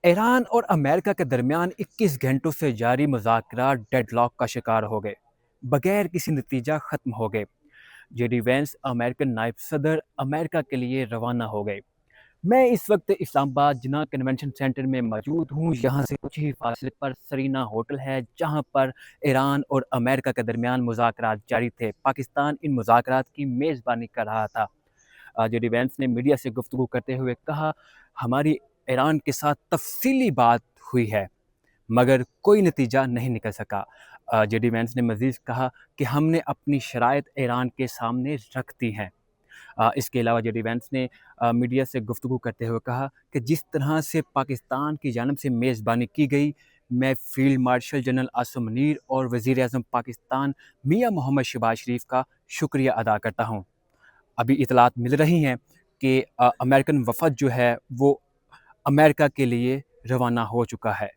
ایران اور امریکہ کے درمیان 21 گھنٹوں سے جاری مذاکرات ڈیڈ لاک کا شکار ہو گئے، بغیر کسی نتیجہ ختم ہو گئے۔ جے ڈی وینس امریکن نائب صدر امریکہ کے لیے روانہ ہو گئے۔ میں اس وقت اسلام آباد جناح کنونشن سینٹر میں موجود ہوں۔ یہاں سے کچھ ہی فاصلے پر سرینا ہوٹل ہے، جہاں پر ایران اور امریکہ کے درمیان مذاکرات جاری تھے۔ پاکستان ان مذاکرات کی میزبانی کر رہا تھا۔ جے ڈی وینس نے میڈیا سے گفتگو کرتے ہوئے کہا، ہماری ایران کے ساتھ تفصیلی بات ہوئی ہے مگر کوئی نتیجہ نہیں نکل سکا۔ جے ڈی وینس نے مزید کہا کہ ہم نے اپنی شرائط ایران کے سامنے رکھ دی ہیں۔ اس کے علاوہ جے ڈی وینس نے میڈیا سے گفتگو کرتے ہوئے کہا کہ جس طرح سے پاکستان کی جانب سے میزبانی کی گئی، میں field marshal general Asim Munir اور وزیر اعظم پاکستان میاں محمد شہباز شریف کا شکریہ ادا کرتا ہوں۔ ابھی اطلاعات مل رہی ہیں کہ امریکن وفد جو ہے وہ امریکہ کے لیے روانہ ہو چکا ہے۔